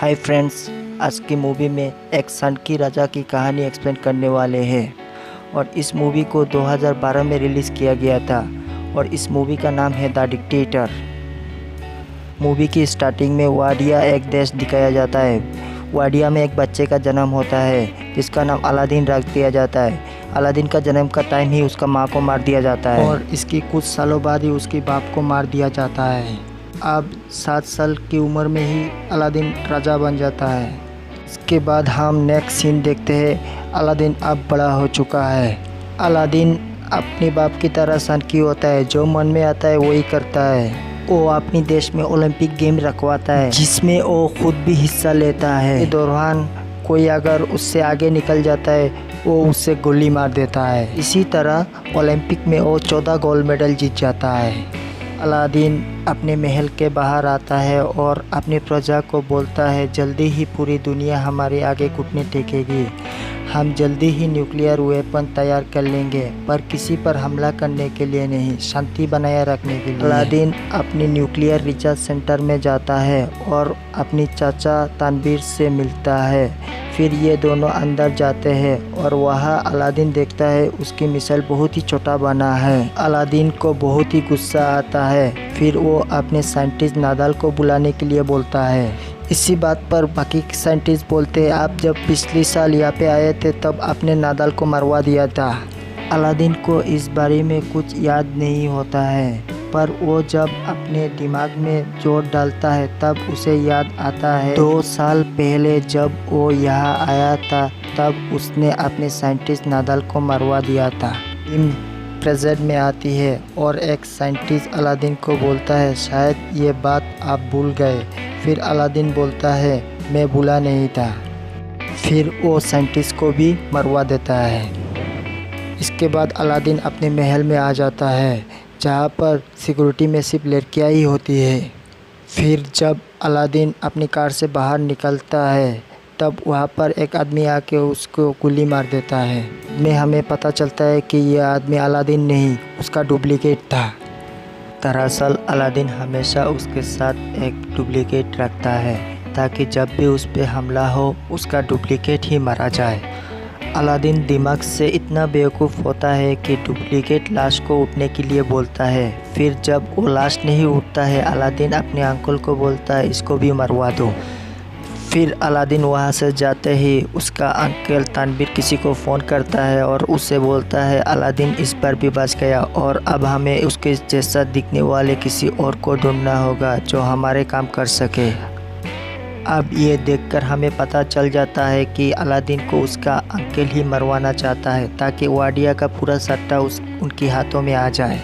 Hi friends, आज की movie में एक सन की राजा की कहानी एक्सप्लेन करने वाले हैं और इस मूवी को 2012 में रिलीज़ किया गया था और इस मूवी का नाम है द डिक्टेटर। मूवी की स्टार्टिंग में वाडिया एक देश दिखाया जाता है। वाडिया में एक बच्चे का जन्म होता है जिसका नाम अलादीन रख दिया जाता है। अलादीन का जन्म का टाइम ही उसका माँ को मार दिया जाता है और इसकी कुछ सालों बाद ही उसके बाप को मार दिया जाता है। अब 7 साल की उम्र में ही अलादीन राजा बन जाता है। इसके बाद हम नेक्स्ट सीन देखते हैं। अलादीन अब बड़ा हो चुका है। अलादीन अपने बाप की तरह सनकी होता है, जो मन में आता है वही करता है। वो अपने देश में ओलंपिक गेम रखवाता है जिसमें वो खुद भी हिस्सा लेता है। इस दौरान कोई अगर उससे आगे निकल जाता है वो उससे गोली मार देता है। इसी तरह ओलंपिक में वो 14 गोल्ड मेडल जीत जाता है। अलादीन अपने महल के बाहर आता है और अपनी प्रजा को बोलता है, जल्दी ही पूरी दुनिया हमारे आगे घुटने टेकेगी। हम जल्दी ही न्यूक्लियर वेपन तैयार कर लेंगे, पर किसी पर हमला करने के लिए नहीं, शांति बनाए रखने के लिए। अलादीन अपनी न्यूक्लियर रिसर्च सेंटर में जाता है और अपनी चाचा तानवीर से मिलता है। फिर ये दोनों अंदर जाते हैं और वहाँ अलादीन देखता है उसकी मिसाइल बहुत ही छोटा बना है। अलादीन को बहुत ही गुस्सा आता है। फिर वो अपने साइंटिस्ट नादाल को बुलाने के लिए बोलता है। इसी बात पर बाकी साइंटिस्ट बोलते हैं, आप जब पिछले साल यहाँ पे आए थे तब आपने नादाल को मरवा दिया था। अलादीन को इस बारे में कुछ याद नहीं होता है, पर वो जब अपने दिमाग में जोर डालता है तब उसे याद आता है 2 साल पहले जब वो यहाँ आया था तब उसने अपने साइंटिस्ट नादाल को मरवा दिया था। टीम प्रेजेंट में आती है और एक साइंटिस्ट अलादीन को बोलता है, शायद ये बात आप भूल गए। फिर अलादीन बोलता है, मैं भूला नहीं था। फिर वो साइंटिस्ट को भी मरवा देता है। इसके बाद अलादीन अपने महल में आ जाता है जहाँ पर सिक्योरिटी में सिर्फ लड़कियाँ ही होती है। फिर जब अलादीन अपनी कार से बाहर निकलता है तब वहाँ पर एक आदमी आके उसको गोली मार देता है। में हमें पता चलता है कि यह आदमी अलादीन नहीं, उसका डुप्लीकेट था। दरअसल अलादीन हमेशा उसके साथ एक डुप्लीकेट रखता है ताकि जब भी उस पर हमला हो उसका डुप्लीकेट ही मारा जाए। अलादीन दिमाग से इतना बेवकूफ़ होता है कि डुप्लीकेट लाश को उठने के लिए बोलता है। फिर जब वो लाश नहीं उठता है अलादीन अपने अंकल को बोलता है, इसको भी मरवा दो। फिर अलादीन वहाँ से जाते ही उसका अंकल तानवीर किसी को फ़ोन करता है और उससे बोलता है, अलादीन इस बार भी बच गया और अब हमें उसके जैसा दिखने वाले किसी और को ढूंढना होगा जो हमारे काम कर सके। अब ये देखकर हमें पता चल जाता है कि अलादीन को उसका अंकल ही मरवाना चाहता है ताकि वाडिया का पूरा सट्टा उनके हाथों में आ जाए।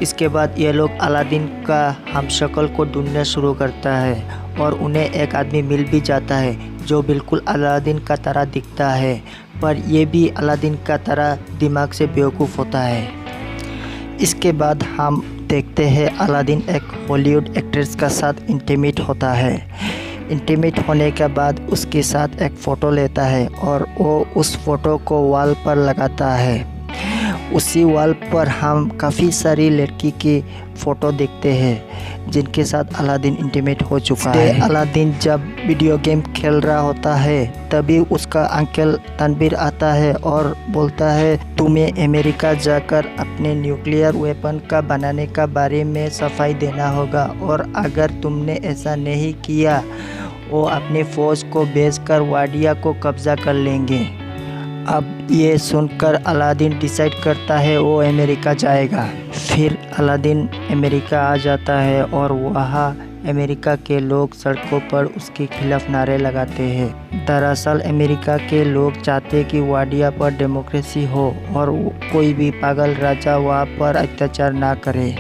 इसके बाद ये लोग अलादीन का हमशक्ल को ढूंढना शुरू करता है और उन्हें एक आदमी मिल भी जाता है जो बिल्कुल अलादीन का तरह दिखता है, पर यह भी अलादीन का तरह दिमाग से बेवकूफ़ होता है। इसके बाद हम देखते हैं अलादीन एक हॉलीवुड एक्ट्रेस का साथ इंटीमेट होता है। इंटीमेट होने के बाद उसके साथ एक फ़ोटो लेता है और वो उस फ़ोटो को वॉल पर लगाता है। उसी वॉल पर हम काफ़ी सारी लड़की की फ़ोटो देखते हैं जिनके साथ अलादीन इंटीमेट हो चुका है। अलादीन जब वीडियो गेम खेल रहा होता है तभी उसका अंकल तानवीर आता है और बोलता है, तुम्हें अमेरिका जाकर अपने न्यूक्लियर वेपन का बनाने का बारे में सफाई देना होगा और अगर तुमने ऐसा नहीं किया वो अपने फ़ौज को भेजकर वाडिया को कब्ज़ा कर लेंगे। अब ये सुनकर अलादीन डिसाइड करता है वो अमेरिका जाएगा। फिर अलादीन अमेरिका आ जाता है और वहाँ अमेरिका के लोग सड़कों पर उसके खिलाफ नारे लगाते हैं। दरअसल अमेरिका के लोग चाहते कि वाडिया पर डेमोक्रेसी हो और कोई भी पागल राजा वहाँ पर अत्याचार ना करे।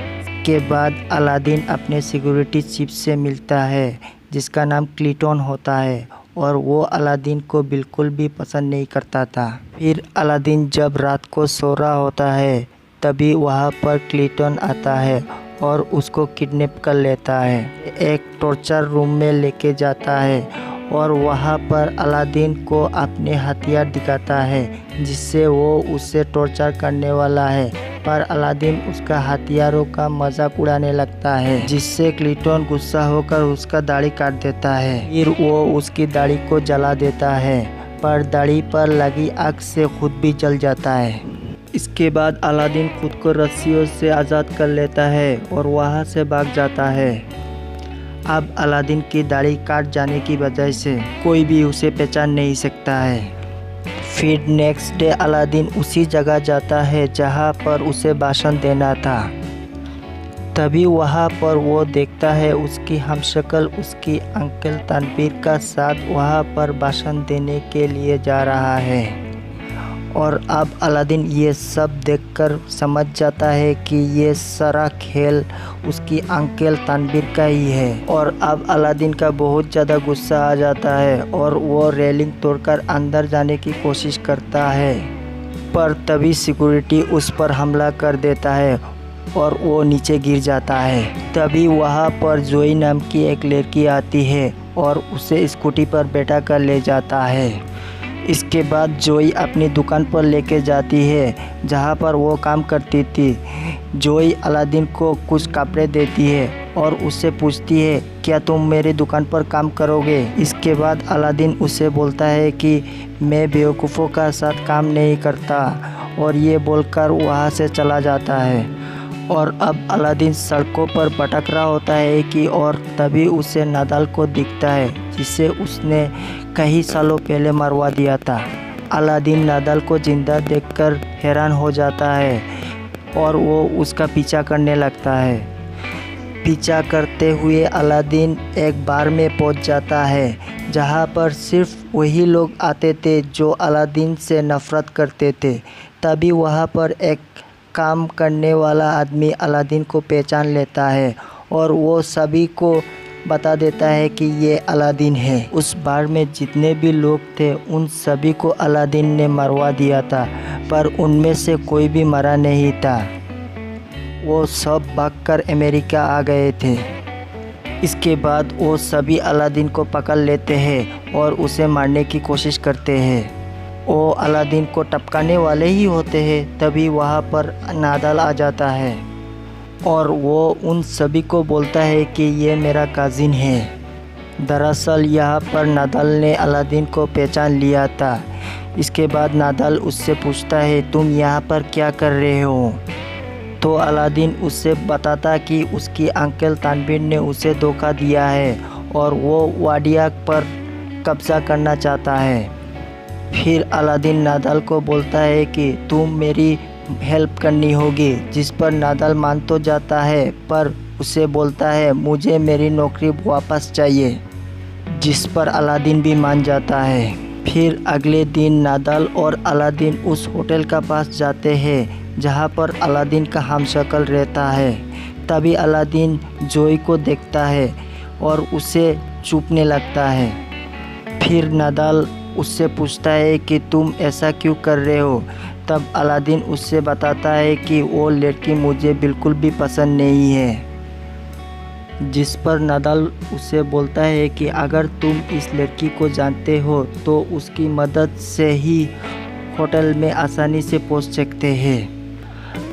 के बाद अलादीन अपने सिक्योरिटी चीफ से मिलता है जिसका नाम क्लिंटन होता है और वो अलादीन को बिल्कुल भी पसंद नहीं करता था। फिर अलादीन जब रात को सो रहा होता है तभी वहाँ पर क्लिंटन आता है और उसको किडनैप कर लेता है। एक टॉर्चर रूम में लेके जाता है और वहाँ पर अलादीन को अपने हथियार दिखाता है जिससे वो उससे टॉर्चर करने वाला है। पर अलादीन उसका हथियारों का मजाक उड़ाने लगता है, जिससे क्लिंटन गुस्सा होकर उसका दाढ़ी काट देता है। फिर वो उसकी दाढ़ी को जला देता है, पर दाढ़ी पर लगी आग से खुद भी जल जाता है। इसके बाद अलादीन खुद को रस्सियों से आज़ाद कर लेता है और वहाँ से भाग जाता है। अब अलादीन की दाढ़ी काट जाने की वजह से कोई भी उसे पहचान नहीं सकता है। फिर नेक्स्ट डे अलादीन उसी जगह जाता है जहाँ पर उसे भाषण देना था। तभी वहाँ पर वो देखता है उसकी हमशक्ल उसकी अंकल तनवीर का साथ वहाँ पर भाषण देने के लिए जा रहा है। और अब अलादीन ये सब देखकर समझ जाता है कि ये सारा खेल उसकी अंकल तनवीर का ही है। और अब अलादीन का बहुत ज़्यादा गुस्सा आ जाता है और वो रेलिंग तोड़कर अंदर जाने की कोशिश करता है, पर तभी सिक्योरिटी उस पर हमला कर देता है और वो नीचे गिर जाता है। तभी वहाँ पर जोई नाम की एक लड़की आती है और उसे स्कूटी पर बैठा कर ले जाता है। इसके बाद जोई अपनी दुकान पर लेके जाती है जहाँ पर वो काम करती थी। जोई अलादीन को कुछ कपड़े देती है और उससे पूछती है, क्या तुम मेरी दुकान पर काम करोगे? इसके बाद अलादीन उसे बोलता है कि मैं बेवकूफ़ों का साथ काम नहीं करता, और ये बोलकर वहाँ से चला जाता है। और अब अलादीन सड़कों पर भटक रहा होता है कि और तभी उसे नादाल को दिखता है, जिसे उसने कई सालों पहले मरवा दिया था। अलादीन नादाल को जिंदा देखकर हैरान हो जाता है और वो उसका पीछा करने लगता है। पीछा करते हुए अलादीन एक बार में पहुंच जाता है जहां पर सिर्फ वही लोग आते थे जो अलादीन से नफ़रत करते थे। तभी वहां पर एक काम करने वाला आदमी अलादीन को पहचान लेता है और वो सभी को बता देता है कि ये अलादीन है। उस बार में जितने भी लोग थे उन सभी को अलादीन ने मरवा दिया था, पर उनमें से कोई भी मरा नहीं था। वो सब भागकर अमेरिका आ गए थे। इसके बाद वो सभी अलादीन को पकड़ लेते हैं और उसे मारने की कोशिश करते हैं। वो अलादीन को टपकाने वाले ही होते हैं, तभी वहाँ पर नादाल आ जाता है और वो उन सभी को बोलता है कि ये मेरा काजिन है। दरअसल यहाँ पर नादाल ने अलादीन को पहचान लिया था। इसके बाद नादाल उससे पूछता है, तुम यहाँ पर क्या कर रहे हो? तो अलादीन उससे बताता कि उसकी अंकल तनवीर ने उसे धोखा दिया है और वो वाडिया पर कब्ज़ा करना चाहता है। फिर अलादीन नादाल को बोलता है कि तुम मेरी हेल्प करनी होगी, जिस पर नादाल मान तो जाता है, पर उसे बोलता है मुझे मेरी नौकरी वापस चाहिए, जिस पर अलादीन भी मान जाता है। फिर अगले दिन नादाल और अलादीन उस होटल का पास जाते हैं जहाँ पर अलादीन का हमशक्ल रहता है। तभी अलादीन जोई को देखता है और उसे चूपने लगता है। फिर नादाल उससे पूछता है कि तुम ऐसा क्यों कर रहे हो? तब अलादीन उससे बताता है कि वो लड़की मुझे बिल्कुल भी पसंद नहीं है, जिस पर नादाल उसे बोलता है कि अगर तुम इस लड़की को जानते हो तो उसकी मदद से ही होटल में आसानी से पहुंच सकते हैं।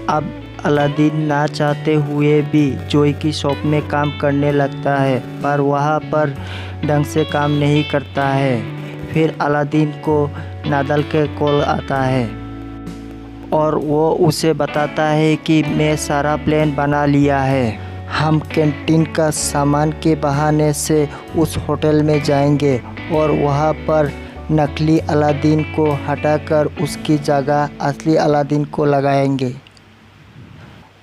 अब अलादीन ना चाहते हुए भी जोई की शॉप में काम करने लगता है, पर वहाँ पर ढंग से काम नहीं करता है। फिर अलादीन को नादाल के कॉल आता है और वो उसे बताता है कि मैं सारा प्लान बना लिया है। हम कैंटीन का सामान के बहाने से उस होटल में जाएंगे और वहाँ पर नकली अलादीन को हटाकर उसकी जगह असली अलादीन को लगाएंगे।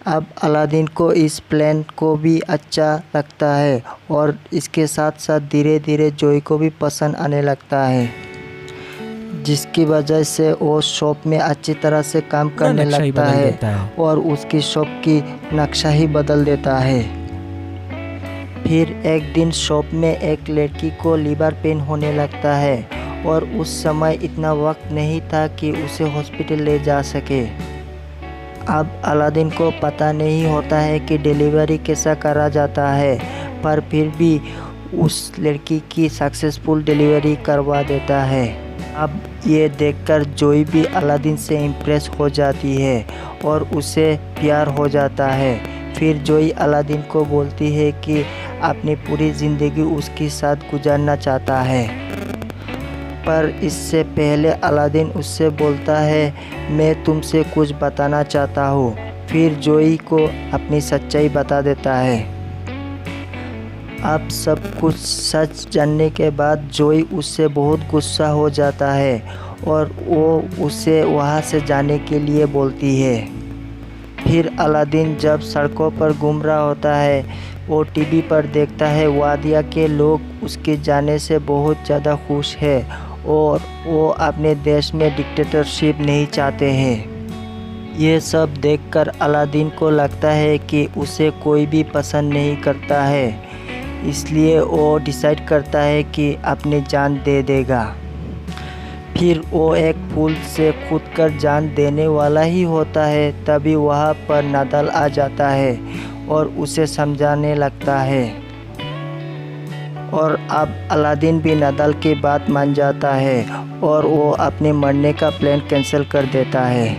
अब अलादीन को इस प्लान को भी अच्छा लगता है और इसके साथ साथ धीरे धीरे जोई को भी पसंद आने लगता है, जिसकी वजह से वो शॉप में अच्छी तरह से काम करने लगता है और उसकी शॉप की नक्शा ही बदल देता है। फिर एक दिन शॉप में एक लड़की को लिवर पेन होने लगता है और उस समय इतना वक्त नहीं था कि उसे हॉस्पिटल ले जा सके। अब अलादीन को पता नहीं होता है कि डिलीवरी कैसा करा जाता है, पर फिर भी उस लड़की की सक्सेसफुल डिलीवरी करवा देता है। अब ये देखकर जोई भी अलादीन से इम्प्रेस हो जाती है और उसे प्यार हो जाता है। फिर जोई अलादीन को बोलती है कि अपनी पूरी ज़िंदगी उसके साथ गुजारना चाहता है। पर इससे पहले अलादीन उससे बोलता है, मैं तुमसे कुछ बताना चाहता हूँ। फिर जोई को अपनी सच्चाई बता देता है। अब सब कुछ सच जानने के बाद जोई उससे बहुत गुस्सा हो जाता है और वो उसे वहाँ से जाने के लिए बोलती है। फिर अलादीन जब सड़कों पर घूम रहा होता है, वो टीवी पर देखता है वादिया के लोग उसके जाने से बहुत ज़्यादा खुश हैं और वो अपने देश में डिक्टेटरशिप नहीं चाहते हैं। ये सब देखकर अलादीन को लगता है कि उसे कोई भी पसंद नहीं करता है, इसलिए वो डिसाइड करता है कि अपनी जान दे देगा। फिर वो एक फूल से कूदकर जान देने वाला ही होता है, तभी वहाँ पर नादाल आ जाता है और उसे समझाने लगता है। और अब अलादीन भी नादाल की बात मान जाता है और वो अपने मरने का प्लान कैंसिल कर देता है।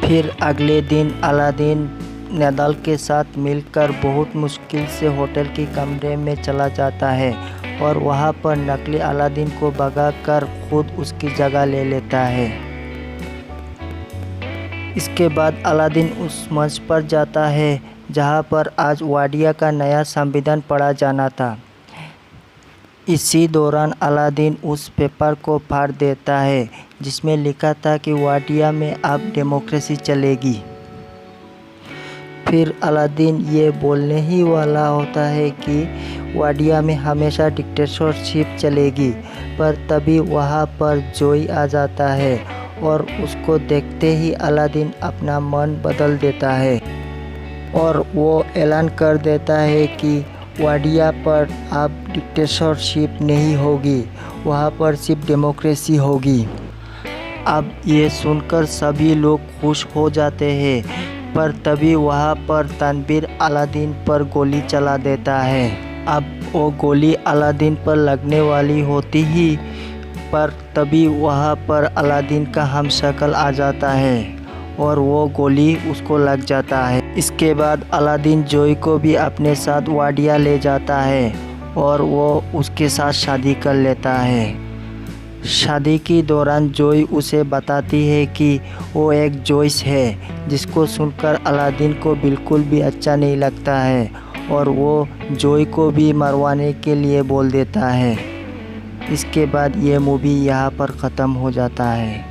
फिर अगले दिन अलादीन नादाल के साथ मिलकर बहुत मुश्किल से होटल के कमरे में चला जाता है और वहाँ पर नकली अलादीन को भगाकर खुद उसकी जगह ले लेता है। इसके बाद अलादीन उस मंच पर जाता है जहाँ पर आज वाडिया का नया संविधान पढ़ा जाना था। इसी दौरान अलादीन उस पेपर को फाड़ देता है जिसमें लिखा था कि वाडिया में अब डेमोक्रेसी चलेगी। फिर अलादीन ये बोलने ही वाला होता है कि वाडिया में हमेशा डिक्टेटरशिप चलेगी, पर तभी वहाँ पर जोई आ जाता है और उसको देखते ही अलादीन अपना मन बदल देता है और वो ऐलान कर देता है कि वाडिया पर अब डिक्टेटरशिप नहीं होगी, वहाँ पर सिर्फ डेमोक्रेसी होगी। अब ये सुनकर सभी लोग खुश हो जाते हैं, पर तभी वहाँ पर तनवीर अलादीन पर गोली चला देता है। अब वो गोली अलादीन पर लगने वाली होती ही, पर तभी वहाँ पर अलादीन का हमशक्ल आ जाता है और वो गोली उसको लग जाता है। इसके बाद अलादीन जोई को भी अपने साथ वाडिया ले जाता है और वो उसके साथ शादी कर लेता है। शादी के दौरान जोई उसे बताती है कि वो एक जोइस है, जिसको सुनकर अलादीन को बिल्कुल भी अच्छा नहीं लगता है और वो जोई को भी मरवाने के लिए बोल देता है। इसके बाद ये मूवी यहाँ पर ख़त्म हो जाता है।